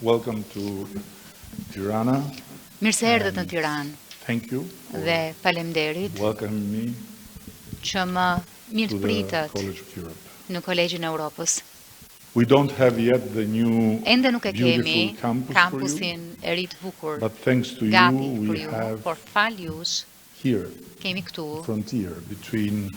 Welcome to Tirana. Mirë se erdhët në Tiranë Thank you dhe faleminderit welcoming me që më to mirë the pritët College of Europe. në Kolegjin e Europës. We don't have yet the new Ende nuk e kemi beautiful campus for you, kampusin e ri të bukur but thanks to gati you për we ju, have por fal jush here kemi këtu a frontier between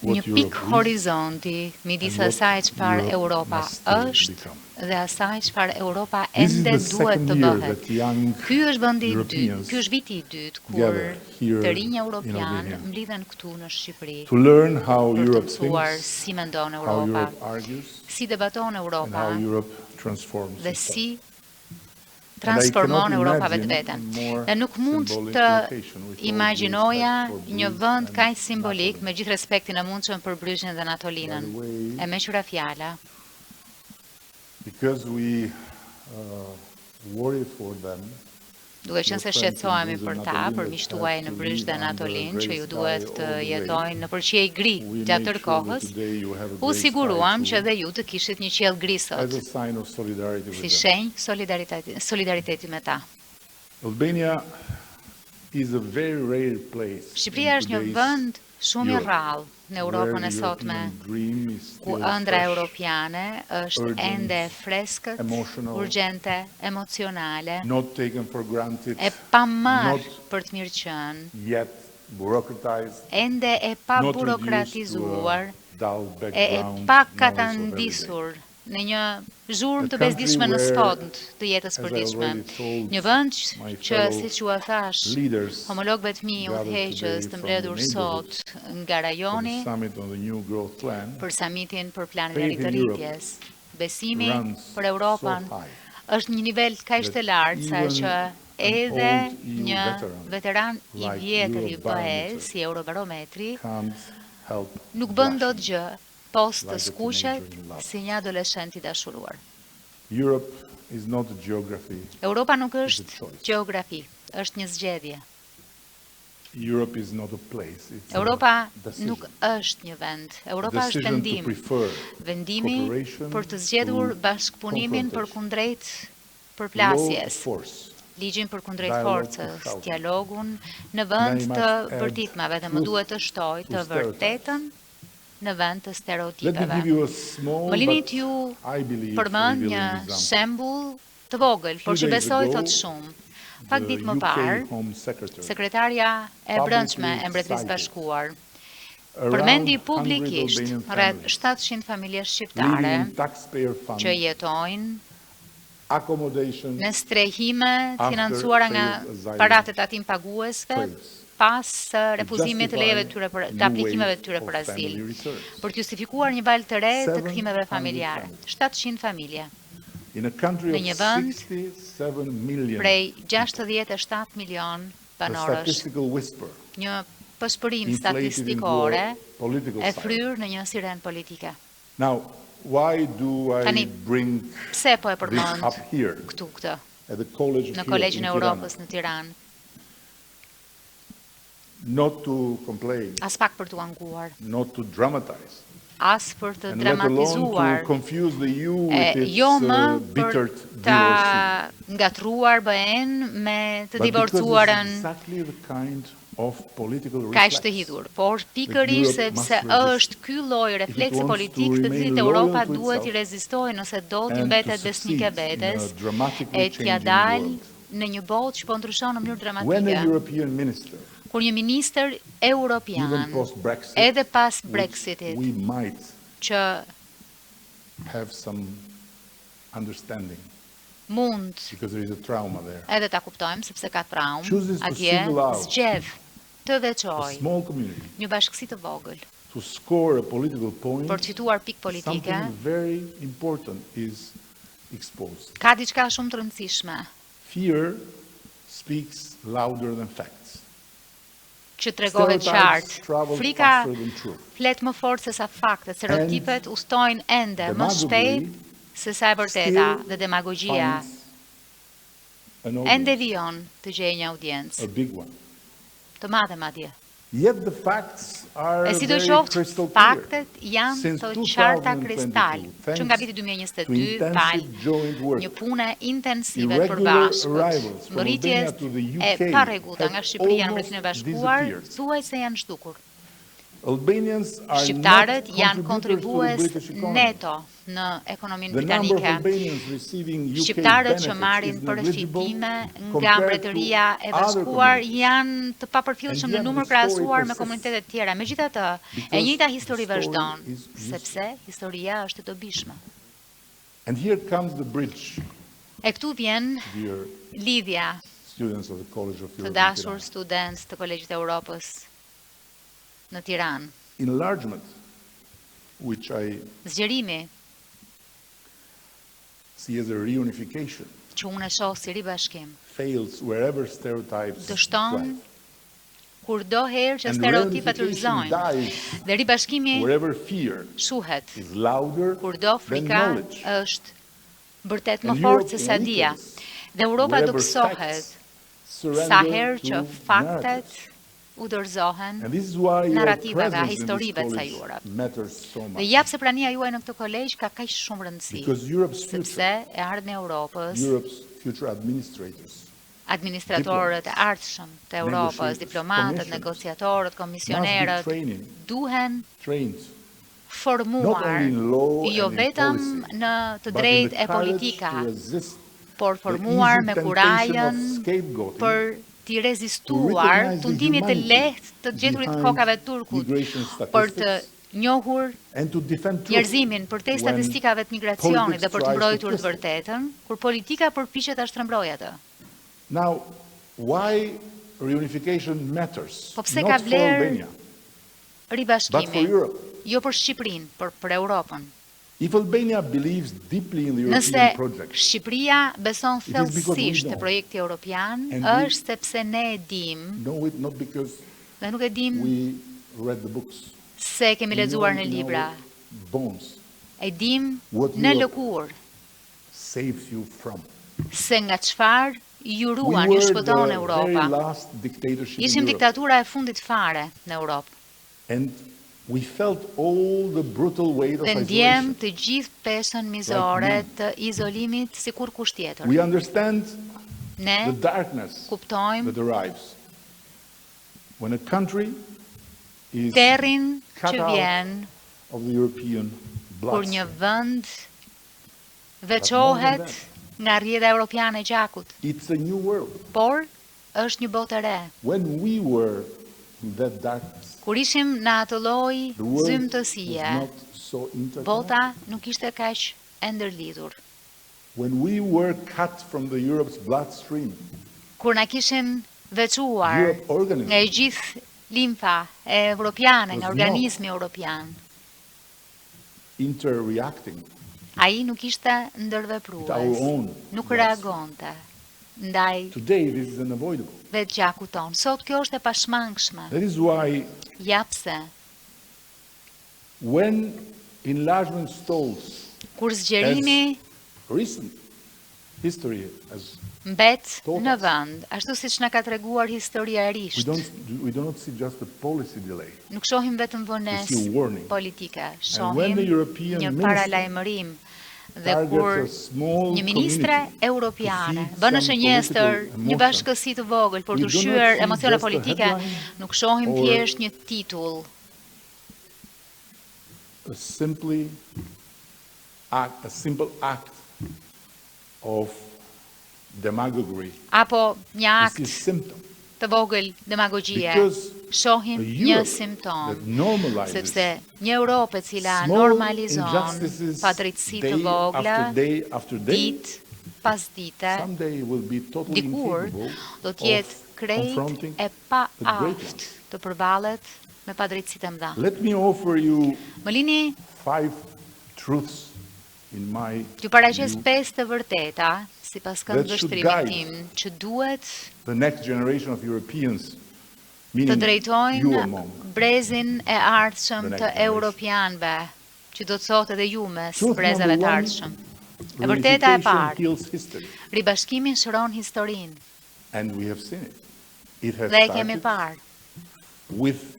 një what pikë Europe is horizonti midis and what asaj çfarë Europe Europa must still është become. dhe asaj çfarë Europa This is ende the duhet second të year bëhet. that young Ky është vendi i dytë, Europeans ky është viti i dytë kur gather here të rinj in europian Albania mblidhen këtu në Shqipëri to learn how për të Europe mësuar thinks, si mendon how Europa, Europe argues, si debaton and Europa how Europe transforms dhe itself. si And I transformon cannot Europa imagine vetveten. a more Dhe nuk mund symbolic të location with all due imagjinoja respect for një Bruges vend and kaq simbolik Napoli. me gjithë respektin e mundshëm për Bryzhin dhe Natolinën. By the way, E me qyra fjala, because we worry for them, duke qenë se your friends in shqetësohemi Bruges për and ta, Natolin për that miqtuaj have në to Bryzh live dhe under a Natolin, grey që ju sky duhet all të the way. jetojnë në përqiej gri We gjatë make tërë sure that kohës, today you have a u grey siguruam sky që too, dhe ju të kishit një qiell gri as sot, a sign of solidarity si with them. shenjë solidariteti me ta. Albania is a very rare place Shqipëria in është një today's vend shumë i Europe, rrallë në Europën where e the sotme, European dream is ku still ëndra fresh, europiane është urgent, ende freskët, emotional, urgjente, emocionale, not taken for granted, e pa marrë not për të mirë qenë, yet bureaucratized, ende e pa not reduced to a burokratizuar, dull e background pa knowledge of everyday. katandisur në një zhurmë A të country bezdishme në where, sfond të jetës as I përditshme. already told Një vend my që, fellow siç u thash, leaders homologëve të mi gathered udhëheqës today të from mbledhur the sot nga for rajoni the summit on the new growth plan, për samitin për planin e faith in Europe rritjes. Besimi runs për Europan so high është një nivel kaq të lartë sa even që an edhe old EU një veteran i like vjetër i Eurobarometer BE si Eurobarometri can't help nuk bën dot blushing. gjë post të like a skuqet teenager in love. si një adoleshent i dashuruar. Europe is not a geography, Europa nuk it's a është choice. gjeografi, është një zgjedhje. Europe is not a place, it's Europa a decision. nuk është një vend. Europa është Decision to vendim. prefer Vendimi cooperation për të zgjedhur to bashkëpunimin për confrontation. kundrejt law përplasjes, of force, ligjin për kundrejt dialogue to forcës, shouting. dialogun në vend And I të must add bërtitmave dhe më truth duhet të shtoj to të vërtetën në vend të Let me stereotipeve. give you a small, Më lini but t'ju I believe përmend një revealing example. shembull të vogël, por Few që days besoj ago, thot shumë. Pak The ditë më UK parë, Home Secretary sekretarja e brendshme e Mbretërisë cited Bashkuar around përmendi 100 publikisht Albanian rreth families 700 familje living shqiptare in taxpayer funds, që jetojnë accommodation, në strehime After financuara nga failed asylum paratë e tatim paguesve claims pas refuzimit të lejeve të tyre për justify të aplikimeve të tyre new për wave of azil, family returns. për të justifikuar një valë të re të 700 kthimeve familjare. families. 700 familje In a country Në of një vend 67 million, prej 67 milion the banorësh. statistical whisper Një pëshpërim inflated statistikore into a political e science. fryrë në një siren politike. Now, why do I Tani, bring Pse po e this përmend up here këtu këtë at the College of në Europe Kolegjin in e Tirana? Europës në Tiranë? Not to complain, As pak për t'u anguar, not to dramatize, as për të and let alone dramatizuar, to confuse the EU with its jo më për bitter ta divorcee. ngatruar BE-n me të But because divorcuarën it's exactly the kind of political kaq të reflex hidhur, por that pikërisht Europe must sepse resist. është ky lloj refleksi wants politik to të remain cilit loyal Europa to duhet i itself rezistojë nëse do t'i and mbetet to besnike succeed in vetes a dramatically e t'ja changing dal world. në një botë që po ndryshon në mënyrë When a dramatike. European minister, Kur një ministër europian, even post-Brexit, edhe pas which Brexitit, we might që have some understanding mund because there is a trauma there. edhe ta kuptojmë sepse ka traumë, Chooses to atje single out zgjedh të A veçoj small community një bashkësi të vogël to score a political point, për të fituar pikë politike. something very important is exposed. Ka diçka shumë të rëndësishme Fear speaks louder than facts. që tregohet Stereotypes qartë. travel Frika faster than truth. flet më fort se sa faktet, stereotipet ustojnë ende më shpejt se sa e vërteta still dhe demagogjia finds an ende audience, vijon të gjejë një audiencë a big one. të madhe madje. Yet the facts are E very sidoqoftë, crystal clear. faktet janë Since të qarta 2022, kristal, që nga viti to 2022 intensive falë joint work, një pune intensive të irregular përbashkët, arrivals from Albania mbërritjes to the e UK parregullta nga have Shqipëria në almost Mbretërinë e Bashkuar, disappeared. thuaj se janë zhdukur. Albanians are Shqiptarët not janë contributors to the kontribues British economy. neto në ekonominë The number of britanike. Albanians receiving UK Shqiptarët që benefits marrin is negligible përfitime nga compared Mbretëria to e other Bashkuar communities. janë të papërfillshëm And në yet numër the story krahasuar me persists. komunitetet tjera. Megjithatë, e Because njëjta the histori story vazhdon, is useful. sepse historia është e dobishme. And here comes the bridge, E këtu vjen dear lidhja students of the College of të Europe in dashur Tirana. student të Kolegjit e Europës në Tiranë. Enlargement, which I Zgjerimi see as a reunification, që unë e shoh si ribashkim, fails wherever stereotypes dështon thrive. kurdo herë që And stereotipat reunification rrëzojnë. dies Dhe ribashkimi wherever fear shuhet is louder kurdo than frika knowledge. është vërtet më And fort Europe se sa dia. weakens Dhe Europa wherever duksohet facts sa surrender herë që to faktet narratives. u dorëzohen And this is why your narrativave, presence in this historive të college sajura. matters so Dhe much. jap se prania juaj në këtë kolegj ka kaq shumë rëndësi, Because Europe's sepse future, e ardhmja e Europës, Europe's future administrators, administratorët e ardhshëm të Europës, negotiators, diplomatët, commissioners, negociatorët, must be komisionerët, duhen trained not formuar only in law jo and in vetëm policy, në të but in drejtë the e courage politika, to resist por the formuar easy me temptation kurajën of scapegoating, për t'i to rezistuar recognize the tundimit të humanity lehtë të gjeturit behind kokave të turkut, migration për të statistics njohur and to defend truth njerëzimin përtej when statistikave të migracionit dhe për të politics mbrojtur tries të to vërtetën, kur politika përpiqet ta shtrembrojë atë. Now, why reunification matters? Po pse Not ka for vlerë Albania, but for ribashkimi? Europe. Jo për Shqipërinë, por për Europën. If Albania believes deeply in the Nëse European project, Shqipëria beson It is because we thellësisht know. te projekti europian, And we- është sepse ne e dim, know it not because dhe nuk e dim we read the books, se kemi we lexuar know në in libra, our bones e dim What në Europe lëkurë saves you from. se nga çfarë ju We ruan, ju were shpëton the very Europa. last dictatorship in Ishim Europe. diktatura e fundit fare në Europë. And we felt all the brutal weight of Dhe ndjem isolation. të gjithë peshën mizore të izolimit si kur kusht tjetër. We understand the Ne darkness kuptojmë that arrives when a country is terrin cut që out vjen of the European kur një bloodstream. vend But more veçohet than nga rrjedha europiane e gjakut, It's a new world. por është një botë e re. When we were in that darkness, Kur ishim në atë lloj the world was zymtësie, not so interconnected. bota nuk ishte kaq e ndërlidhur. When we were cut from the Europe's bloodstream, Kur na kishim veçuar Europe organism nga e gjithë limfa e europiane, nga Was organizmi europian, interreacting ai nuk ishte with our ndërveprues, own nuk bloodstream. reagonte ndaj Today, this is unavoidable. vetë gjakut ton. Sot kjo është e pashmangshme. That is why Ja pse, when enlargement stalls, kur zgjerimi recent history has, mbet Taught në us. vend, ashtu siç na ka treguar historia e risht, we do not see just a policy delay. nuk shohim vetëm We vonesë see a warning. politike, And when shohim the European një minister paralajmërim dhe targets kur a small një ministre community europiane to feed bën në some shënjestër political një emotion, bashkësi të vogël për we të do not ushqyer see emocione just a politike, headline nuk shohim or thjesht një titull, a simple act of demagoguery. apo një This is akt symptom. të vogël demagogjie. Because Shohim a një Europe simptom, that normalizes sepse një Europë e cila small normalizon injustices padrejtësi të day vogla, after day after day, ditë pas dite, someday will be totally dikur incapable do t'jetë of krejt confronting e pa the great aft të përballet me padrejtësitë e mëdha. Let me offer you Më lini 5 truths in my t'ju paraqes view, 5 të vërteta, sipas That should këndvështrimit guide tim, që duhet the next generation of Europeans, të meaning you drejtojnë among. brezin e ardhshëm The next të generation. europianëve, që do të thotë edhe ju mes Truth brezave të number one, ardhshëm. E vërteta e Reunification parë, kills history, ribashkimi shëron historinë, and we have seen it. It has dhe e kemi started parë. with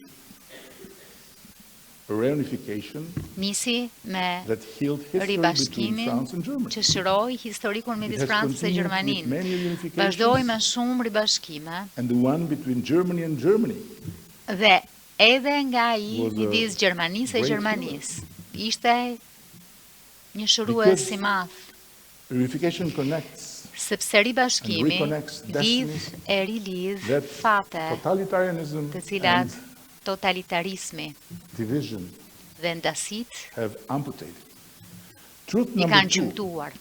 a reunification nisi me that healed history between ribashkimin France and Germany. që shëroi historikun midis It has Francës dhe continued with Gjermanisë. many reunifications. Vazhdoi me shumë ribashkime And the one between Germany and Germany dhe edhe nga ai was a midis Gjermanisë e great Gjermanisë. Ishte një shërues i madh, reunification connects sepse ribashkimi and reconnects lidh destinies e rilidh that fate totalitarianism të cilat and totalitarizmi division dhe ndasit have amputated. Truth i number kanë 2, gjymtuar.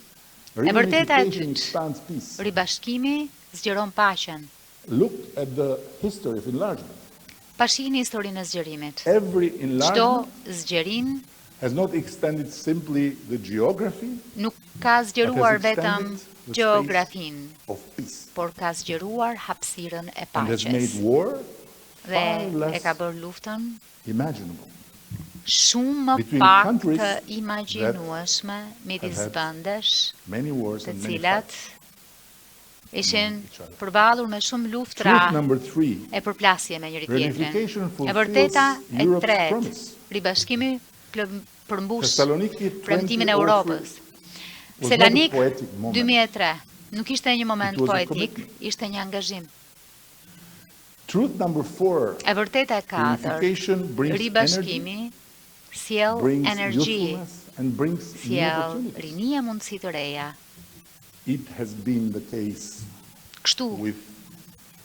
E vërteta e reunification dytë, expands peace. ribashkimi zgjeron paqen. Look at the history of enlargement. Pa shihni historinë e zgjerimit. Every Çdo enlargement zgjerim has not extended simply the geography nuk ka zgjeruar But has vetëm extended the gjeografinë, of peace por ka zgjeruar hapësirën e and has made paqes war dhe far e less ka bërë luftën imaginable. shumë më Between pak countries të imagjinueshme midis have had vendesh Many wars të and many cilat fights. ishin each other. përballur me shumë luftra Truth number 3, e përplasje me njëri reunification tjetrin. E vërteta fulfills e Europe's tretë, promise. ribashkimi përmbush Thessaloniki 20 premtimin e offered Europës. was Selanik not a poetic moment. 2003 nuk ishte një moment It was a poetik, commitment. ishte një angazhim. Truth number 4, E vërteta e katërt, reunification brings energy, ribashkimi sjell brings energji, youthfulness, and brings new sjell opportunities. rini e mundësi të reja. It has been the case Kështu with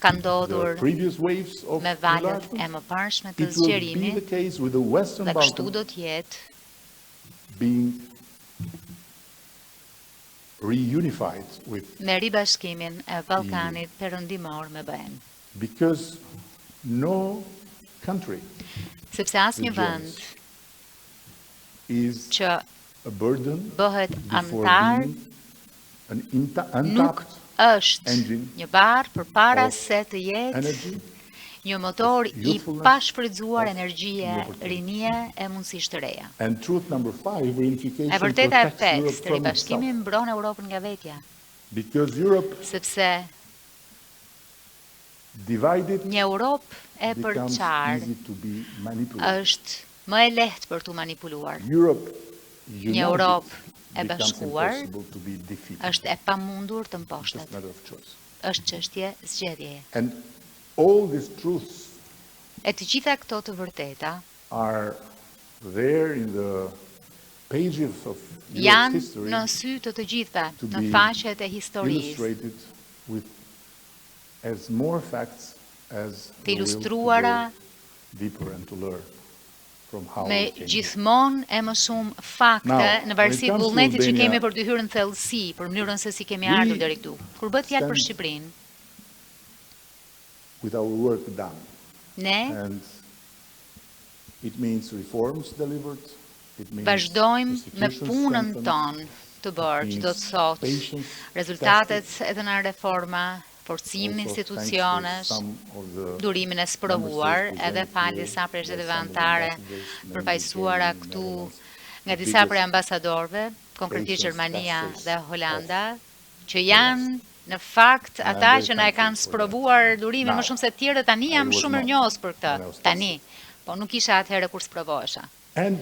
ka the ndodhur previous waves of me valët e enlargement. mëparshme të It will be the zgjerimit case with the Western dhe kështu Balkans do të jetë being reunified with, me ribashkimin e Ballkanit perëndimor me BE-n. because no country Sepse asnjë The vend Jones is që a burden bëhet before antar being an nuk untapped është engine një barë përpara of se të jetë energy. një motor i youthfulness, pashfrytzuar of energjie, new opportunities. rinie e mundësish të reja. And truth number 5, reunification E vërteta e protects pestë, Europe from ribashkimi itself. mbron Europën nga vetja, Because Europe sepse divided një Europë e becomes përqarë easy to be manipulated. është më e lehtë për t'u manipuluar. Europe Një united Europë e becomes bashkuar impossible to be defeated. është e pamundur të It's mposhtet. just a matter of choice. Është çështje zgjedhjeje. And all these truths E të gjitha këto të vërteta are there in the pages of Europe's janë history në sy të të gjithëve, to në be faqet e historisë, illustrated with as more facts as të the will to ilustruara go deeper and to learn from how me it came here. gjithmonë e më shumë fakte Now, në varësi when it comes to vullnetit që Albania, kemi për të hyrë në thellësi, për mënyrën se si kemi we ardhur deri këtu. Kur bëhet fjalë për stand Shqipërinë, with our work done. ne And it means reforms delivered, it means vazhdojmë me institutions punën strengthened, tonë të bërë, it që do të means thotë patience rezultatet tested, edhe në reforma, forcimin also institucionesh, thanks to some of the durimin e member sprovuar, states edhe presented fal here, disa prej the shteteve assembly anëtare ambassadors, namely përfaqësuara Germany, këtu Netherlands, nga the disa prej biggest ambasadorëve, konkretisht patience Gjermania testers dhe of Holanda, që janë në fakt And I'm ata very që na e thankful kanë for that. sprovuar durimin Now, më shumë se të tjerë, tani jam I was shumë not mirënjohës për këtë. when I was Tani, po nuk isha atëherë kur sprovohesha. And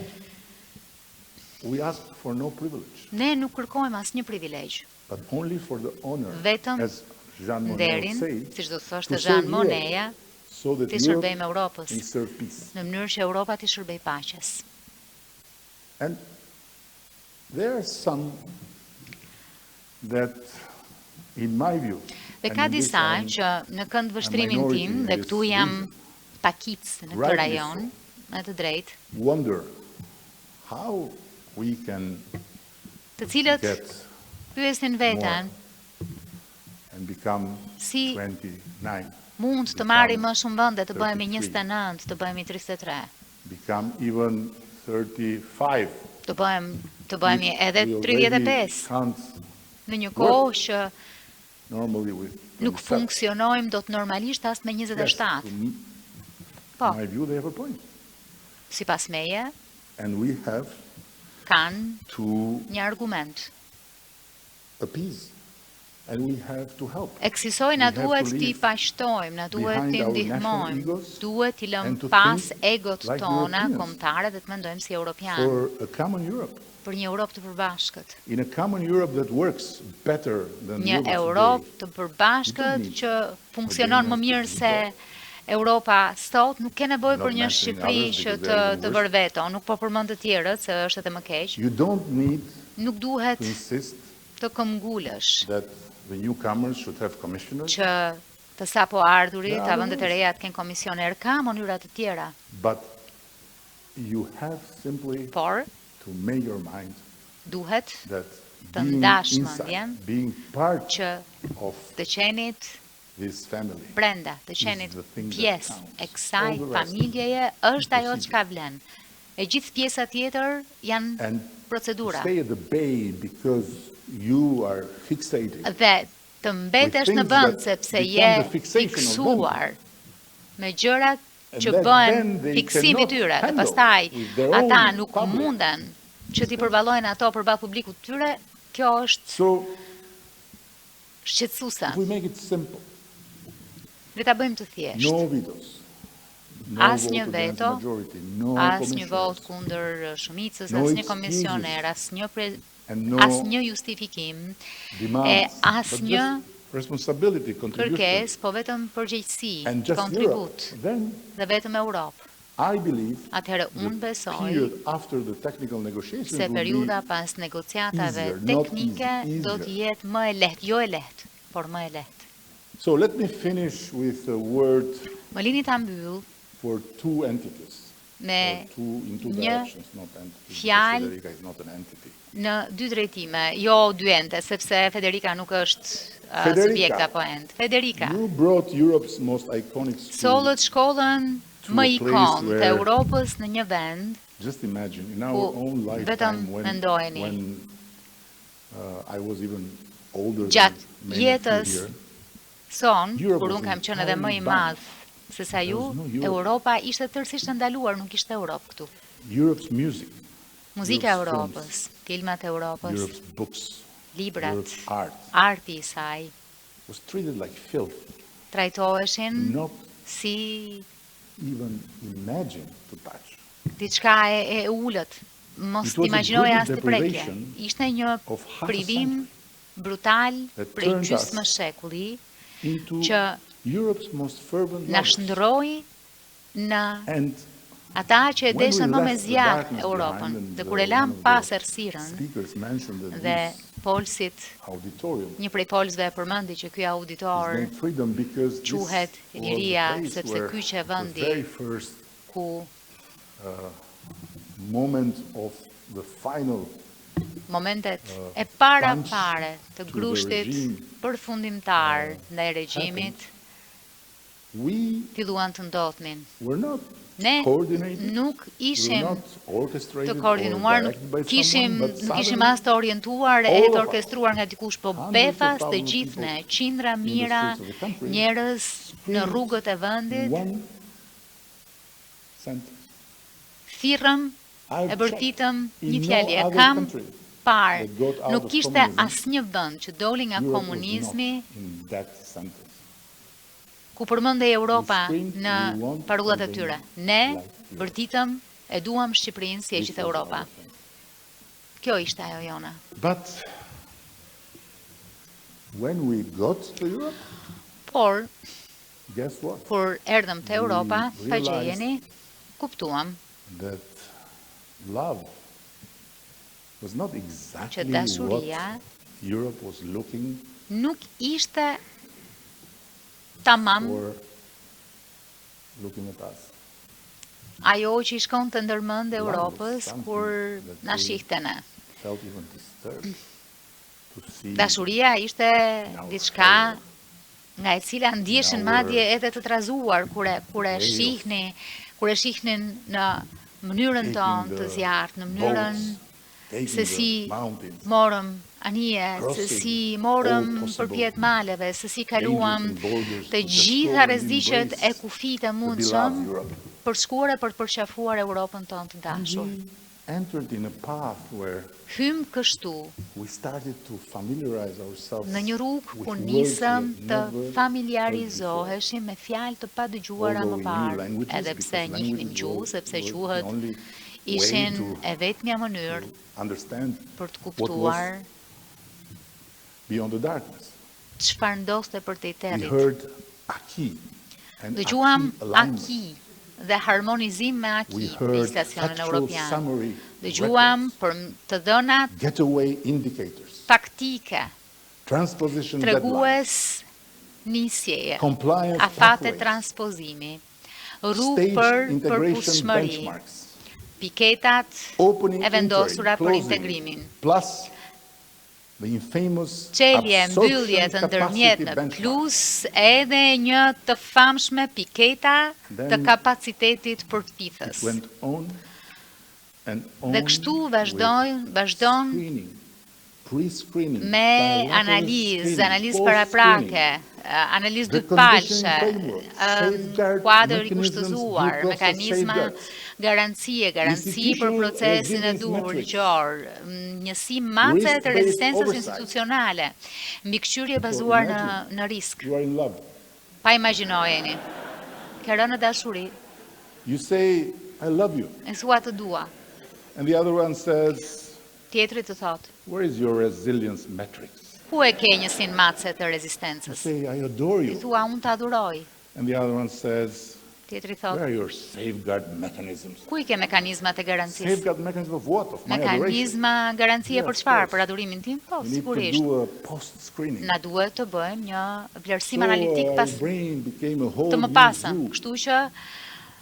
we ask for no privilege, Ne nuk kërkojmë asnjë privilegj, but only for the honor, Vetëm as Jean Monnet nderin, would say, siç do to thoshte serve Jean Europe, Monnet-ja, so that të Europe shërbejmë Europës, may serve peace. në mënyrë që Europa të shërbej paqes. And there are some that, in my view, Dhe and ka in this disa I'm që në kënd vështrimin minority tim, in dhe this këtu jam region, pakic në këtë rightly rajon, me të drejtë, wonder how we can të cilët get pyesin veten and become si 29, mund të marrim më shumë vende, të bëhemi 29, të bëhemi 33, become even 35. të bëhemi edhe We already 35, can't në një kohë që normally with nuk 27. funksionojmë do të normalisht as me Yes, 27. to Po, my view, they have a point. sipas meje, And we have kanë to një argument. appease And we have to help. Eksisoj, na We have duhet to t'i leave pashtojmë, na duhet behind t'i our ndihmojmë, national egos duhet t'i lëm and to pas think egot like tona Europeans. kombëtare dhe të mendojmë si europian, For a common Europe. për një Europë të përbashkët. In a common Europe that works better than Një Europe Europë today. të përbashkët You don't need që funksionon më mirë se Europa sot, nuk ke nevojë Not për një mentioning Shqipëri others që because they're even të worse. vër veto, nuk po përmend të tjerët se është edhe më keq. You don't need Nuk duhet to insist të këmbgulësh that the newcomers should have commissioners, që të sapo ardhurit, Yeah, ta vendet e otherwise- reja të kenë komisioner, ka mënyra të tjera, but you have simply por to make your mind duhet that Të being ndash inside, mendjen being part që of të qenit this family, brenda, të qenit the thing that pjesë counts. e kësaj All the rest familjeje është ajo procedure. që ka vlen. E gjithë pjesa tjetër janë and procedura. stay at the bay because you are fixated. Dhe të mbetesh With në things vend that sepse become je the fixation of fiksuar me gjërat And që that bëhen then they fiksimi cannot tyre, dhe handle pastaj with their ata own nuk public. munden që t'i përballojnë ato përballë publikut të tyre, kjo është So shqetësuese. if we make it simple, Le ta bëjmë të thjeshtë. no vetoes, no Asnjë vote against veto, majority, no Asnjë vot commissioners, kundër shumicës, No asnjë excuses. komisioner, and no asnjë justifikim, demands, but asnjë just responsibility, contribution. kërkesë, po vetëm përgjegjësi, And just kontribut Europe. Then dhe vetëm Europë. I believe Atëherë the unë besoj period after the technical negotiations se will be periudha pas negociatave easier, not teknike easy, do të easier. jetë më e lehtë, jo e lehtë, por më e lehtë. So let me finish with a word Më lini ta mbyll for two entities. me Or two in two një directions, not entities. because fjalë Federica is not an entity. në dy drejtime, jo dy ente, sepse Federica nuk është Federica. subjekt apo ent. Federica, You brought Europe's most iconic school. sollët shkollën To më a ikon place të where- Europës në një vend Just imagine, in our ku own vetëm lifetime, mendojeni. when I was even older Gjatë than many of you jetës here, son, Europe kur was unë kam qenë edhe më i entirely madh se sa There ju, was no Europe. Europa ishte tërësisht e ndaluar, nuk ishte Europë këtu. Europe's music, Muzika e Europe's films, Europës, filmat e Europës, Europe's books, librat, Europe's art arti i saj, was treated like filth, trajtoheshin not si even imagined to touch. diçka e ulët. Mos It was a t'imagjinoje brutal as të prekje. deprivation Ishte një of half a privim brutal that prej turned gjysmë us shekulli Into që Europe's most fervent na lovers. shndroi në And ata që e when we deshën më me left the zjarr darkness Europën, behind and dhe kur e one lam of the pas errësirën speakers mentioned that dhe this polsit, auditorium një prej polsve e përmendi që ky is auditor named freedom because this quhet was liria, the place sepse where ky që the vendi very first ku moment of the final momentet e para punch të to the grushtit regime, përfundimtar ndaj regjimit we filluan të ndodhnin. were not Ne coordinated, nuk we were ishim not orchestrated të or koordinuar, directed by nuk ishim someone, as të orientuar e all të of us, orkestruar nga dikush, po hundreds of befas të thousands of gjithë ne, people qindra in the mira streets of the country njerëz në rrugët e vendit, one sentence. thirrëm I've e bërtitëm checked. një In fjalje. no other Kam country parë, that got out nuk of kishte communism, asnjë vend që doli nga Europe was komunizmi not in that sentence. ku përmendej Europa We screamed, në we want parullat e something tyre. Ne like Europe. vërtitëm e duam Shqipërinë si e This gjithë was Europa. our thing. Kjo ishte ajo jona. But when we got to Europe, Por guess what? kur erdhëm te Europa, We pa realized gjejeni, kuptuam That love was not që exactly dashuria what Europe was looking nuk ishte tamam for looking at us. ajo që i shkon të ndërmend Europës something kur that na they- shihte ne. Felt even disturbed to see Dashuria ishte diçka nga e cila ndjeshin madje edhe të trazuar kur e shihnin në mënyrën tonë të zjarrt, në mënyrën se si morëm anije, se si morëm përpjet maleve, se si kaluam të gjitha rreziqet e kufijtë e mundshëm për shkuar e për të përqafuar Europën tonë të dashur. entered in a path where Hym kështu we started to familiarize ourselves në një rrugë with ku words we nisëm had të never heard before. familiarizoheshim me fjalë të padëgjuara Although më we knew parë, languages, edhe because pse njihnim languages gjuhë, were sepse the gjuhët only ishin way e vetmja mënyrë to understand për të what was kuptuar beyond the darkness. çfarë ndoste për të We terit. heard aki and Dëgjuam aki alignment. aki dhe harmonizim me aki We në heard stacionin factual europian. summary Dëgjuam records, për të dhënat getaway indicators, faktike, transposition deadlines, tregues nisjeje, compliance afate pathways, transpozimi, rrugë stage për integration përputhshmëri, benchmarks, piketat opening e vendosura për closing, integrimin, plus the infamous qelje, absorption mbyllje të capacity ndërmjetme, benchmark. plus edhe një të famshme piketa të Then kapacitetit për It pithës. went on and on Dhe kështu with vazhdon screening, pre-screening, me bilateral analizë screening, paraprake, analizë dytpalshe, framework, safeguard kuadër i mechanisms, kushtëzuar, due process mekanizma safeguards, garancie për institutional procesin e resilience duhur metrics, ligjor, njësi mace të risk-based rezistencës oversight. institucionale, mbikëqyrje bazuar në risk. You are in love. Pa imagjinojeni. Ke rënë në dashuri, You say, I love you. e thua të dua. And the other one says, Tjetri të thotë, where is your resilience metrics? ku e ke njësin mace të You rezistencës? say, I adore I you. thua, unë të adhuroj. And the other one says, Tjetri where thotë, are your safeguard mechanisms? ku i ke mekanizmat e garancisë? Safeguard mechanism of what? Of my adoration. Mekanizma garancie Yes, për çfarë? of course. Për adhurimin tim? Po, We need to sigurisht. do a post-screening. Na duhet të bëjmë një vlerësim So analitik our pas brain became a whole të new mëpasëm. zoo, Kështu që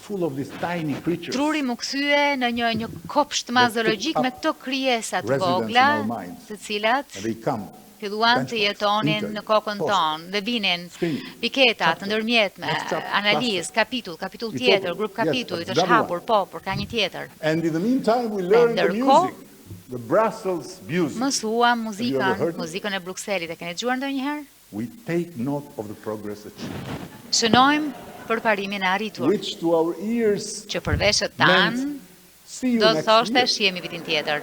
full of these tiny creatures. truri më kthye në një kopsht mazologjik me këto krijesa të residence vogla, in our minds. të cilat And they come. filluan të benchmarks, jetonin intern, në kokën post, tonë dhe vinin screening, piketa të chapter, ndërmjetme, next chapter, analizë, cluster. kapitull It's tjetër, over. grup Yes, kapituj, that's të another shhapur, one. po, për ka një tjetër. And in the meantime, we learned the ndërkohë, music. The Brussels music. Mësuam Have you ever heard it? muzikën e Brukselit. E keni dëgjuar ndonjëherë? We take note of the progress achieved, Shënojmë për parimin e arritur, which to our ears që për veshët tanë meant see you do të next thoshte year. shihemi vitin tjetër.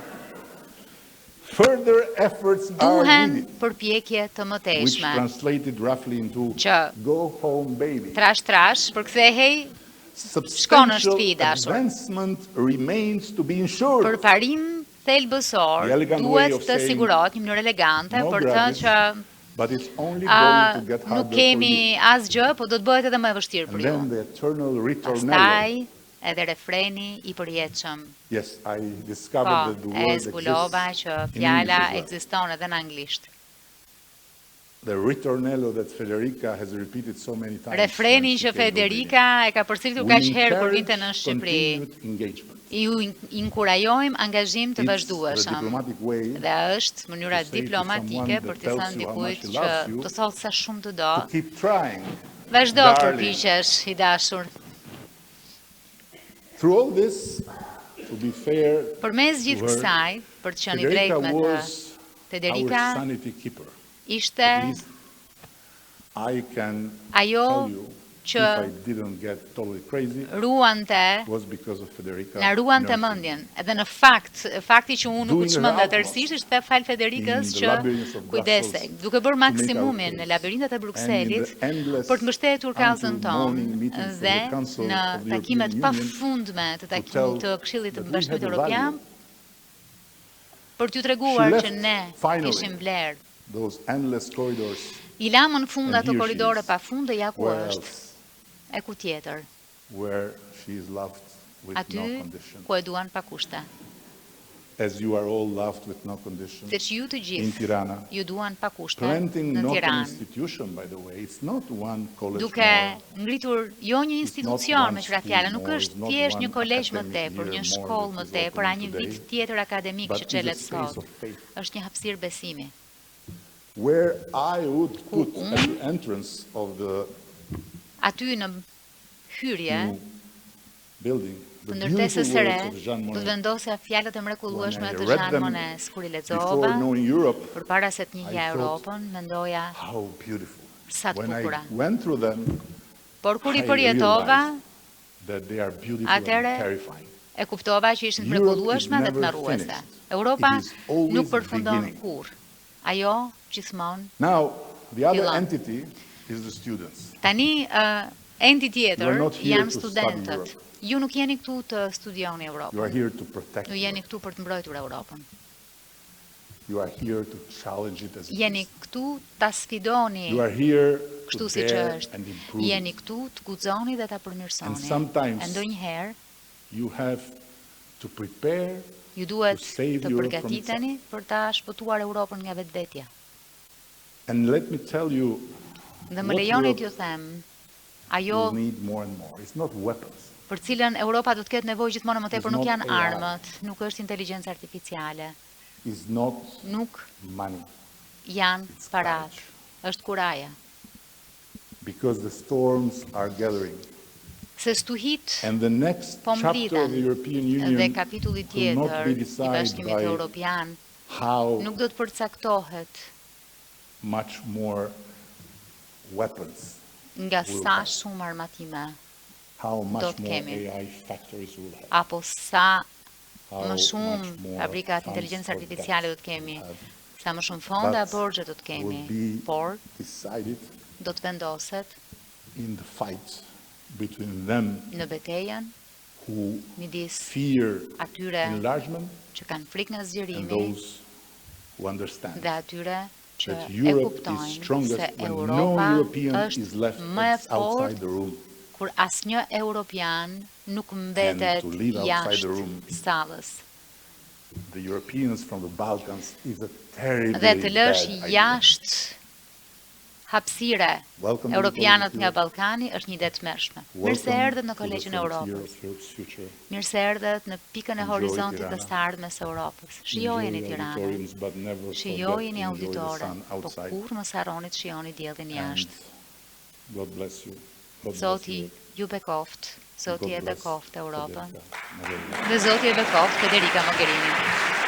Further efforts are Duhen needed, përpjekje të which mëtejshme. translated roughly into Që go home baby. trash, përkthehej në Substantial shtëpi, dashur. advancement remains to be ensured. për parim thelbësor, The elegant way duhet of të saying sigurohet një mënyrë elegante no për të grudges, që But it's only going to get nuk harder for you. kemi asgjë, po do të bëhet edhe më e vështirë për And ju. then the eternal ritornello. Pastaj edhe refreni i përjetshëm. Yes, I Po, discovered that the e word zbulova exists që in fjala English as well. ekziston edhe në anglisht. The ritornello that Federica has repeated so many times. Refreni when she që came to Federica e ka përsëritur Albania. kaq We herë kur vinte në encourage Shqipëri. continued engagement. Ju inkurajojmë angazhim të It's the vazhdueshëm. diplomatic way Dhe është mënyra to say to diplomatike someone për that të tells thënë you how dikujt much he që loves you të thotë sa shumë të do. to keep trying. Vazhdo darling. përpiqesh, i dashur. Through all this, to be fair, Përmes gjithë to her, kësaj, për të qenë i Federica drejtë me të, was Federica our sanity keeper. ishte At least I can ajo tell you, if që I didn't get totally crazy, ruante, was because of Federica. na ruante nursing mendjen. Edhe në fakti që unë nuk u Doing her çmenda utmost tërësisht është fal Federikës in the që labyrinth of kujdesej, Brussels duke bërë to make our maksimumin në case. labirintet e And in Brukselit the endless për të mbështetur kazën until-morning tonë meetings of dhe the Council në of the takimet European pa Union fundme të to tell të Këshillit të that we Bashkimit had a Evropian, value. për t'ju treguar She që left, ne finally, kishim vlerë. Those endless corridors. I lamën fund And ato here she koridore is. pa fund dhe ja ku Where është. else? E ku tjetër? Where she is loved with no Aty condition. ku e duan pa kushte. As you are all loved with no condition. Siç ju të In gjithë Tirana. ju duan pa kushte Planting në not an Tiranë. institution, by the way. It's not one college Duke more. ngritur jo një It's institucion not me one qëra fjala, school nuk more, është it's not thjesht one një kolegj më academic tepër, year një more shkollë that më is tepër, a opening një today, vit tjetër akademik but që is a çelet space sot. of faith. Është një hapësirë besimi. Where I would Ku put unë- at the entrance of the Aty në hyrje new building, the të beautiful ndërtesës së re, words of Jean do të Monnet. vendosja fjalët e mrekullueshme When I të read Jean them Monnet, kur i Before lexova, knowing Europe, përpara se të I njihja thought, Europën, mendoja how beautiful. sa të When I bukura. went through them, Por kur i I përjetova, realized that they are beautiful Atëre, and terrifying. E kuptova që ishin të Europe is mrekullueshme dhe të never marruese. finished. Europa It is always nuk përfundon beginning. kurrë. Ajo gjithmonë. Now, the other Fillon. entity is the students. Tani endi You tjetër are not here janë to study studentët. Europe. Ju nuk jeni këtu të studioni You are Europën. here to protect Ju jeni Europe. këtu për të mbrojtur Europën. You are here to challenge it as it Jeni is. këtu ta sfidoni You are here to kështu siç dare është. and improve Jeni it. këtu të guxoni dhe ta And përmirësoni. sometimes- E ndonjëherë You have to prepare ju duhet to save të Europe from përgatiteni për ta shpëtuar Europën nga vetvetja. And let me tell you, Dhe më what lejoni Europe t'ju them, will ajo need more and more. It's not weapons. për cilën Europa do të ketë nevojë gjithmonë më tepër It's nuk not janë AI. armët, nuk është inteligjencë artificiale, It's not nuk money. janë It's parat, courage. është kuraja. Because the storms are gathering. Se stuhit And the next po chapter mblidhen of the European dhe Union kapitulli will not tjetër be i decided Bashkimit by Evropian how nuk do të përcaktohet much more weapons, nga Will sa have. shumë armatime how Do much të more kemi. AI factories will have, apo sa how më much shumë more fabrikat funds inteligjencë for artificiale do that të kemi, have sa më shumë fonda But borxhe do të kemi, will be por decided do të vendoset in the fight between them në betejën who midis fear atyre enlargement që kanë frikë nga and zgjerimi those who understand dhe atyre që that e Europe is kuptojnë strongest se when no Europa European is është left më e outside fortë the room. kur asnjë europian nuk mbetet to live outside the jashtë room. sallës. The Europeans from the Balkans is a terribly Dhe të lësh bad idea. jashtë hapësire Welcome to the europianët College nga of Europe. Ballkani është një det të mërshme. Mirë se Welcome erdhët në to the Kolegjin e frontier Europës. of Europe's future. Mirë se erdhët në pikën e Enjoy horizontit Tirana. të së ardhmes së Europës. Shijojeni Enjoy Tiranën. auditoriums, but never forget Shijojeni to enjoy the auditore, sun po outside. kur mos harroni të shijoni diellin And jashtë. God bless you. God bless Zoti you. ju bekoft, Zoti God e bless bekoft Europën. Federica Mogherini. Dhe Zoti e bekoft Federica Mogherini.